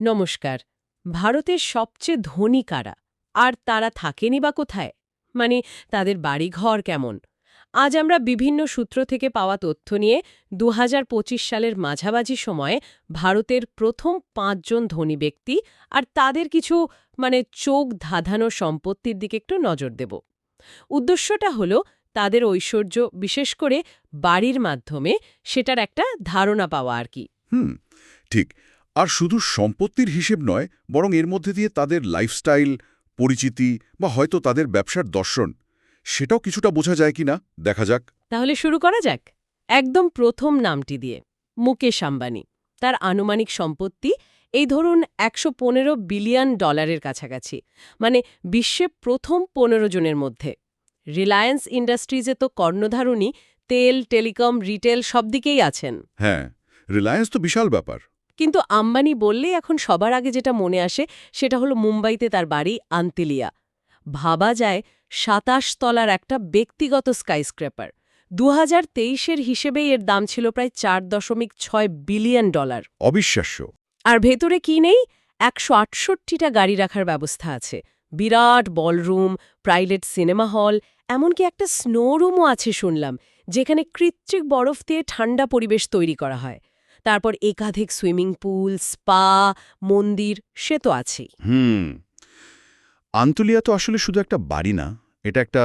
নমস্কার। ভারতের সবচেয়ে ধনী কারা? আর তারা থাকেনই বা কোথায়? মানে তাদের বাড়িঘর কেমন? আজ আমরা বিভিন্ন সূত্র থেকে পাওয়া তথ্য নিয়ে ২০২৫ সালের মাঝামাঝি সময়ে ভারতের প্রথম ৫ জন ধনী ব্যক্তি আর তাদের কিছু চোখ ধাঁধানো সম্পত্তির দিকে একটু নজর দেব। উদ্দেশ্যটা হলো তাদের ঐশ্বর্য, বিশেষ করে বাড়ির মাধ্যমে সেটার একটা ধারণা পাওয়া আর কি। হুম, ঠিক। আর শুধু সম্পত্তির হিসেব নয়, বরং এর মধ্যে দিয়ে তাদের লাইফস্টাইল, পরিচিতি বা হয়তো তাদের ব্যবসার দর্শন, সেটাও কিছুটা বোঝা যায় কিনা দেখা যাক। তাহলে শুরু করা যাক। একদম প্রথম নামটি দিয়ে, মুকেশ আম্বানি। তার আনুমানিক সম্পত্তি এই ধরুন $১১৫ বিলিয়ন কাছাকাছি, মানে বিশ্বে প্রথম ১৫ জনের মধ্যে। রিলায়েন্স ইন্ডাস্ট্রিজে তো কর্ণধারণী, তেল, টেলিকম, রিটেল সব দিকেই আছেন। হ্যাঁ, রিলায়েন্স তো বিশাল ব্যাপার। কিন্তু আম্বানি বললেই এখন সবার আগে যেটা মনে আসে সেটা হলো মুম্বাইতে তার বাড়ি আন্তিলিয়া। ভাবা যায় ২৭ তলার একটা ব্যক্তিগত স্কাইস্ক্র্যাপার। ২০২৩-এর হিসেবেই এর দাম ছিল প্রায় $৪.৬ বিলিয়ন। অবিশ্বাস্য। আর ভেতরে কি নেই? ১৬৮টা গাড়ি রাখার ব্যবস্থা আছে, বিরাট বলরুম, প্রাইভেট সিনেমা হল, এমনকি একটা স্নো রুমও আছে শুনলাম, যেখানে কৃত্রিম বরফ দিয়ে ঠান্ডা পরিবেশ তৈরি করা হয়। তারপর একাধিক সুইমিং পুল, স্পা, মন্দির সে তো আছেই। আন্তলিয়া তো আসলে শুধু একটা বাড়ি না, এটা একটা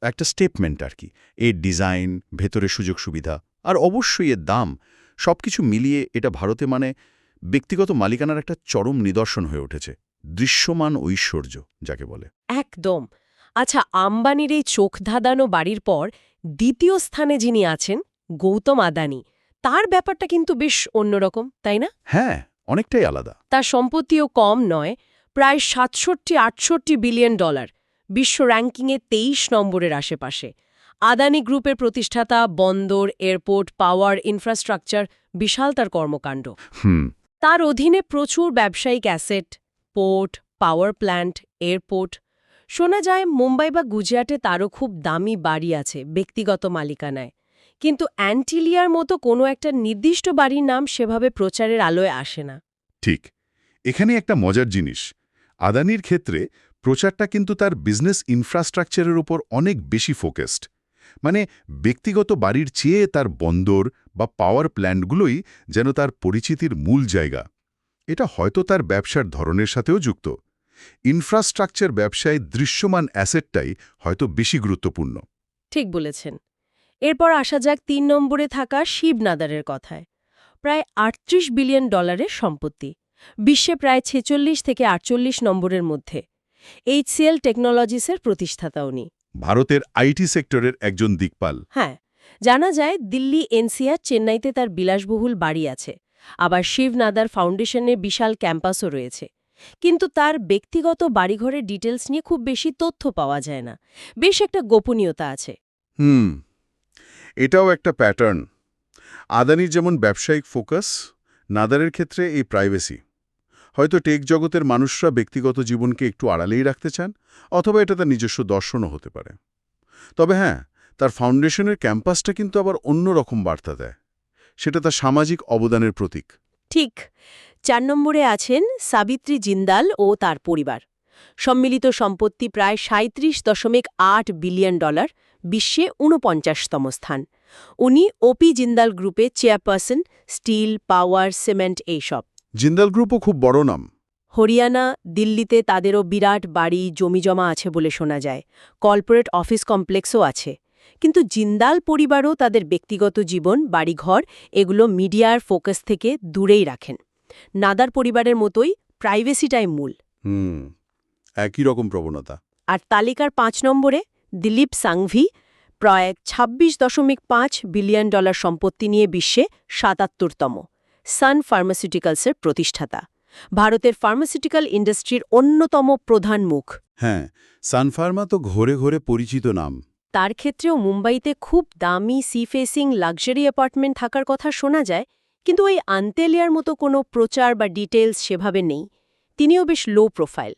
একটা স্টেটমেন্ট আর কি। এর ডিজাইন, ভেতরে সুযোগ সুবিধা আর অবশ্যই এর দাম, সবকিছু মিলিয়ে এটা ভারতে ব্যক্তিগত মালিকানার একটা চরম নিদর্শন হয়ে উঠেছে। দৃশ্যমান ঐশ্বর্য যাকে বলে। একদম। আচ্ছা, আম্বানির এই চোখ ধাঁধানো বাড়ির পর দ্বিতীয় স্থানে যিনি আছেন, গৌতম আদানি, তার ব্যাপারটা কিন্তু বেশ অন্যরকম, তাই না? হ্যাঁ, অনেকটাই আলাদা। তার সম্পত্তিও কম নয়, প্রায় ৬৭-৬৮ বিলিয়ন ডলার, বিশ্ব র্যাঙ্কিংয়ে ২৩ নম্বরের আশেপাশে। আদানি গ্রুপের প্রতিষ্ঠাতা, বন্দর, এয়ারপোর্ট, পাওয়ার, ইনফ্রাস্ট্রাকচার, বিশাল তার কর্মকাণ্ড। তার অধীনে প্রচুর ব্যবসায়িক asset, port, power plant, airport. শোনা যায় মুম্বাই বা গুজরাটে তারও খুব দামি বাড়ি আছে ব্যক্তিগত মালিকানায়। কিন্তু অ্যান্টিলিয়ার মতো কোনো একটা নির্দিষ্ট বাড়ির নাম সেভাবে প্রচারের আলোয় আসে না। ঠিক। এখানে একটা মজার জিনিস, আদানির ক্ষেত্রে প্রচারটা কিন্তু তার বিজনেস ইনফ্রাস্ট্রাকচারের উপর অনেক বেশি ফোকাসড। ব্যক্তিগত বাড়ির চেয়ে তার বন্দর বা পাওয়ার প্ল্যান্টগুলোই যেন তার পরিচিতির মূল জায়গা। এটা হয়তো তার ব্যবসার ধরনের সাথেও যুক্ত। ইনফ্রাস্ট্রাকচার ব্যবসায় দৃশ্যমান অ্যাসেটটাই হয়তো বেশি গুরুত্বপূর্ণ। ঠিক বলেছেন। এরপর আসা যাক ৩ নম্বরে থাকা শিব নাদারের কথায়। প্রায় $৩৮ বিলিয়ন সম্পত্তি, বিশ্বে প্রায় ৪৬ থেকে ৪৮ নম্বরের মধ্যে। HCL টেকনোলজিসের প্রতিষ্ঠাতা উনি। ভারতের আইটি সেক্টরের একজন দিকপাল। হ্যাঁ, জানা যায় দিল্লি, এনসিআর, চেন্নাইতে তার বিলাসবহুল বাড়ি আছে। আবার শিব নাদার ফাউন্ডেশনের বিশাল ক্যাম্পাসও রয়েছে। কিন্তু তার ব্যক্তিগত বাড়িঘরের ডিটেলস নিয়ে খুব বেশি তথ্য পাওয়া যায় না। বেশ একটা গোপনীয়তা আছে। এটাও একটা প্যাটার্ন। আদানির যেমন ব্যবসায়িক ফোকাস, নাদারের ক্ষেত্রে এই প্রাইভেসি। হয়তো টেক জগতের মানুষরা ব্যক্তিগত জীবনকে একটু আড়ালেই রাখতে চান, অথবা এটা তার নিজস্ব দর্শনও হতে পারে। তবে হ্যাঁ, তার ফাউন্ডেশনের ক্যাম্পাসটা কিন্তু আবার অন্য রকম বার্তা দেয়। সেটা তার সামাজিক অবদানের প্রতীক। ঠিক। ৪ নম্বরে আছেন সাবিত্রী জিন্দাল ও তার পরিবার। সম্মিলিত সম্পত্তি প্রায় $৩৭.৮ বিলিয়ন, বিশ্বে ৪৯তম স্থান। উনি ওপি জিন্দাল গ্রুপে চেয়ারপারসন, স্টিল, পাওয়ার, সিমেন্ট এইসব। জিন্দাল গ্রুপও খুব বড় নাম। হরিয়ানা, দিল্লিতে তাদেরও বিরাট বাড়ি, জমিজমা আছে বলে শোনা যায়। কর্পোরেট অফিস কমপ্লেক্সও আছে। কিন্তু জিন্দাল পরিবারও তাদের ব্যক্তিগত জীবন, বাড়িঘর এগুলো মিডিয়ার ফোকাস থেকে দূরেই রাখেন। নাদার পরিবারের মতোই প্রাইভেসিটাই মূল। একই রকম প্রবণতা। আর তালিকার ৫ নম্বরে দিলীপ সাংভি, প্রায় $২৬.৫ বিলিয়ন সম্পত্তি নিয়ে বিশ্বে ৭৭তম। সান ফার্মাসিউটিক্যালসের প্রতিষ্ঠাতা, ভারতের ফার্মাসিউটিক্যাল ইন্ডাস্ট্রির অন্যতম প্রধান মুখ। হ্যাঁ, সানফার্মা তো ঘরে ঘরে পরিচিত নাম। তার ক্ষেত্রেও মুম্বাইতে খুব দামি সি ফেসিং লাক্সারি অ্যাপার্টমেন্ট থাকার কথা শোনা যায়, কিন্তু ওই আন্তেলিয়ার মতো কোনো প্রচার বা ডিটেলস সেভাবে নেই। তিনিও বেশ লো প্রোফাইল।